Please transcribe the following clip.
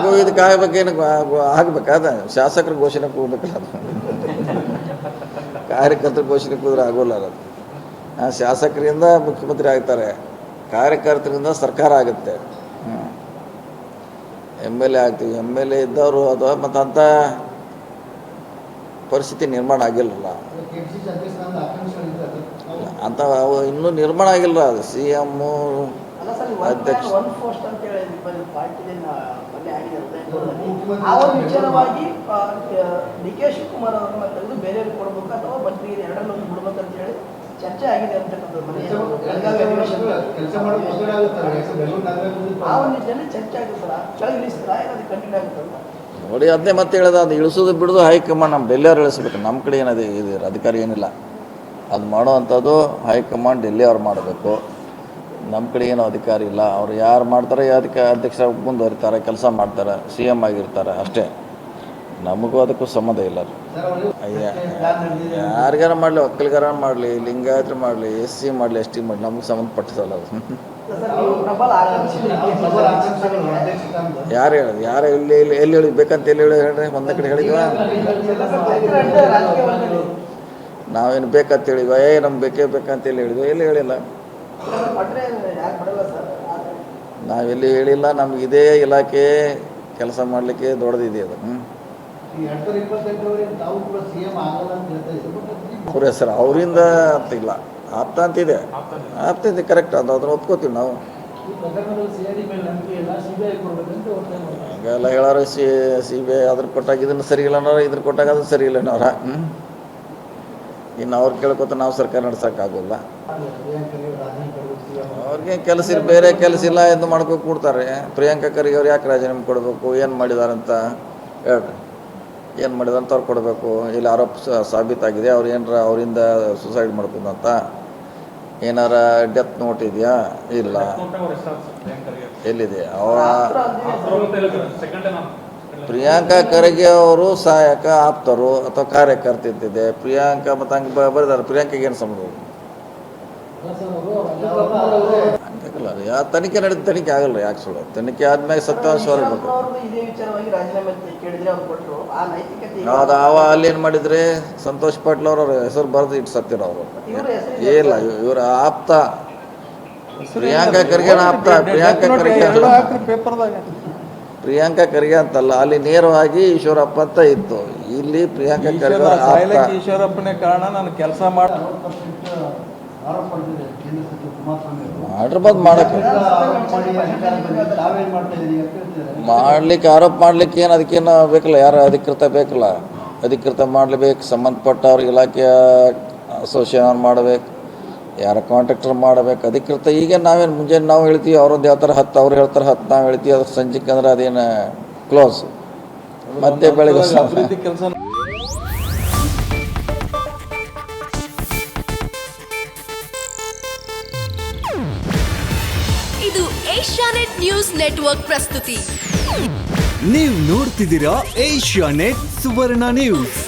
ಘೋಷಣೆ ಇದಕ್ಕೆ ಆಗಬೇಕೇನು ಆಗ್ಬೇಕಾದ ಶಾಸಕರ ಘೋಷಣೆ ಕೂಗಬೇಕಲ್ಲ ಅದು ಕಾರ್ಯಕರ್ತರ ಘೋಷಣೆ ಕೂದ್ರೆ ಆಗೋಲ್ಲ ಅದು. ಶಾಸಕರಿಂದ ಮುಖ್ಯಮಂತ್ರಿ ಆಗ್ತಾರೆ, ಕಾರ್ಯಕರ್ತರಿಂದ ಸರ್ಕಾರ ಆಗುತ್ತೆ. MLA ಆಗ್ತೀವಿ, MLA ಇದ್ದವರು ಅದು ಮತ್ತು ಅಂಥ ಪರಿಸ್ಥಿತಿ ನಿರ್ಮಾಣ ಆಗಿಲ್ಲಲ್ಲ ಅಂತ ಅವು ಇನ್ನೂ ನಿರ್ಮಾಣ ಆಗಿಲ್ಲ. ಅದು CM ಅಧ್ಯಕ್ಷ ವಿಚಾರವಾಗಿ DK ಶಿವಕುಮಾರ್ ಅವರನ್ನ ತೆಗೆದು ಬೇರೆಯವ್ರಿಗೆ ಕೊಡಬೇಕು ಅಥವಾ ಮಂತ್ರಿಗೆ ಎರಡನ್ನೂ ಬಿಡ್ಬೇಕು ಅಂತ ಹೇಳಿ ಚರ್ಚೆ ಆಗಿದೆ ನೋಡಿ. ಅದನ್ನೇ ಮತ್ತೆ ಹೇಳೋದು, ಅದು ಇಳಿಸೋದು ಬಿಡೋದು ಹೈಕಮಾಂಡ್ ನಮ್ಮ ಡೆಲ್ಲಿಯವ್ರು ಇಳಿಸ್ಬೇಕು. ನಮ್ಮ ಕಡೆ ಏನದು ಇದು ಅಧಿಕಾರ ಏನಿಲ್ಲ. ಅದು ಮಾಡೋವಂಥದ್ದು ಹೈಕಮಾಂಡ್ ಡೆಲ್ಲಿಯವ್ರು ಮಾಡಬೇಕು. ನಮ್ಮ ಕಡೆ ಏನೋ ಅಧಿಕಾರ ಇಲ್ಲ. ಅವ್ರು ಯಾರು ಮಾಡ್ತಾರೆ ಅದಕ್ಕೆ ಅಧ್ಯಕ್ಷ ಮುಂದುವರಿತಾರೆ, ಕೆಲಸ ಮಾಡ್ತಾರೆ, CM ಆಗಿರ್ತಾರೆ ಅಷ್ಟೇ. ನಮಗೂ ಅದಕ್ಕೂ ಸಂಬಂಧ ಇಲ್ಲ. ಯಾರಿಗಾರ ಮಾಡಲಿ, ಒಕ್ಕಲಿಗಾರ ಮಾಡಲಿ, ಲಿಂಗಾಯತರು ಮಾಡಲಿ, SC ಮಾಡಲಿ, ST ಮಾಡಲಿ, ನಮಗೆ ಸಂಬಂಧಪಟ್ಟಿದ್ದಲ್ಲ ಅದು. ಯಾರು ಹೇಳೋದು? ಯಾರು ಎಲ್ಲಿ ಹೇಳಿಬೇಕಂತ ಎಲ್ಲಿ ಹೇಳ್ರಿ? ಒಂದೇ ಕಡೆ ಹೇಳಿದ್ವ? ನಾವೇನು ಬೇಕಂತ ಹೇಳಿದ್ವ? ನಮ್ಗೆ ಬೇಕೇ ಬೇಕಂತ ಎಲ್ಲಿ ಹೇಳಿದ್ವಿ? ಎಲ್ಲಿ ಹೇಳಿಲ್ಲ. ನಾವೆಲ್ಲಿ ಹೇಳಿಲ್ಲ. ನಮ್ಗೆ ಇದೇ ಇಲಾಖೆ ಕೆಲಸ ಮಾಡಲಿಕ್ಕೆ ದೊಡ್ಡದಿದೆ ಅದು. ಅವ್ರ ಹೆಸರು ಅವರಿಂದ ಅಂತ ಇಲ್ಲ, ಆಪ್ತ ಅಂತಿದೆ. ಆಪ್ತಿದೆ, ಕರೆಕ್ಟ್. ಅದು ಅದನ್ನು ಒಪ್ಕೋತೀವಿ ನಾವು. ಹಂಗೆಲ್ಲ ಹೇಳೋರು CBI ಅದ್ರ ಕೊಟ್ಟಾಗ ಇದನ್ನು ಸರಿ ಇಲ್ಲ ಅನ್ನೋರು, ಇದ್ರ ಕೊಟ್ಟಾಗ ಅದು ಸರಿ ಇಲ್ಲ ಅನ್ನೋರ. ಇನ್ನು ಅವ್ರು ಕೇಳ್ಕೊತ ನಾವು ಸರ್ಕಾರ ನಡ್ಸೋಕ್ಕಾಗೋಲ್ಲ. ಅವ್ರಿಗೆ ಕೆಲಸ ಇಲ್ಲ, ಬೇರೆ ಕೆಲಸ ಇಲ್ಲ ಎಂದು ಮಾಡ್ಕೊಂಡು ಕೂಡ್ತಾರೆ. ಪ್ರಿಯಾಂಕಾ ಖರ್ಗೆ ಅವ್ರು ಯಾಕೆ ರಾಜೀನಾಮೆ ಕೊಡಬೇಕು? ಏನು ಮಾಡಿದಾರಂತ ಹೇಳ್ರಿ. ಏನು ಮಾಡಿದಂತ ಅವ್ರು ಕೊಡಬೇಕು? ಇಲ್ಲಿ ಆರೋಪ ಸಾಬೀತಾಗಿದೆ, ಅವ್ರು ಏನಾರ ಅವರಿಂದ ಸುಸೈಡ್ ಮಾಡ್ಕೊಂಡಂತ ಏನಾರ ಡೆತ್ ನೋಟ್ ಇದೆಯಾ? ಇಲ್ಲ. ಎಲ್ಲಿದೆ? ಪ್ರಿಯಾಂಕಾ ಖರ್ಗೆ ಅವರು ಸಹಾಯಕ ಆಪ್ತರು ಅಥವಾ ಕಾರ್ಯಕರ್ತ ಇದ್ದಿದೆ. ಪ್ರಿಯಾಂಕಾ ಮತ್ತು ಹಂಗೆ ಬರೆದಾರೆ. ಪ್ರಿಯಾಂಕಾಗೆ ಏನು ಸಂಬಂಧ? ಹಂಗಾಗಲ್ಲ. ಯಾವ ತನಿಖೆ ನಡೆದ ತನಿಖೆ ಆಗಲ್ಲ. ಯಾಕೆ ಸುಳ್ಳು? ತನಿಖೆ ಆದ್ಮೇಲೆ ಸತ್ಯಾಂಶ ಹೊರಬೇಕು. ಹೌದು. ಅಲ್ಲಿ ಏನು ಮಾಡಿದ್ರೆ ಸಂತೋಷ್ ಪಾಟೀಲ್ ಅವ್ರ ಹೆಸರು ಬರೆದು ಇಟ್ಟು ಸತ್ತಿರ ಅವರು. ಇಲ್ಲ, ಇವರ ಆಪ್ತ ಪ್ರಿಯಾಂಕಾ ಖರ್ಗೆ ಆಪ್ತ. ಪ್ರಿಯಾಂಕಾ ಖರ್ಗೆ ಅಂತಲ್ಲ, ಅಲ್ಲಿ ನೇರವಾಗಿ ಈಶ್ವರಪ್ಪ ಅಂತ ಇತ್ತು. ಇಲ್ಲಿ ಪ್ರಿಯಾಂಕಾ ಖರ್ಗೆ ಈಶ್ವರಪ್ಪನೇ ಕಾರಣ. ನಾನು ಕೆಲಸ ಮಾಡಿರ್ಬೋದು. ಮಾಡ್ಲಿಕ್ಕೆ ಆರೋಪ ಮಾಡ್ಲಿಕ್ಕೆ ಏನು ಅದಕ್ಕೇನು ಬೇಕಲ್ಲ? ಯಾರು ಅಧಿಕೃತ ಬೇಕಲ್ಲ? ಅಧಿಕೃತ ಮಾಡಲೇಬೇಕು. ಸಂಬಂಧಪಟ್ಟ ಇಲಾಖೆಯ ಅಸೋಸಿಯೇಷನ್ ಮಾಡಬೇಕು, ಯಾರ ಕಾಂಟ್ರಾಕ್ಟರ್ ಮಾಡಬೇಕು. ಅಧಿಕೃತ ಈಗ ನಾವೇನು ಮುಂಜಾನೆ ನಾವು ಹೇಳ್ತೀವಿ, ಅವರೊಂದು ಹೇಳ್ತಾರೆ 10, ಅವ್ರು ಹೇಳ್ತಾರೆ 10, ನಾವು ಹೇಳ್ತೀವಿ. ಅದ್ರ ಸಂಜೆಗೆ ಅಂದ್ರೆ ಅದೇನು ಕ್ಲೋಸ್. ಮತ್ತೆ ಬೆಳಗ್ಗೆ ಕೆಲಸ. ಇದು ಏಷ್ಯಾನೆಟ್ ನ್ಯೂಸ್ ನೆಟ್ವರ್ಕ್ ಪ್ರಸ್ತುತಿ. ನೀವು ನೋಡ್ತಿದ್ದೀರಾ ಏಷ್ಯಾನೆಟ್ ಸುವರ್ಣ ನ್ಯೂಸ್.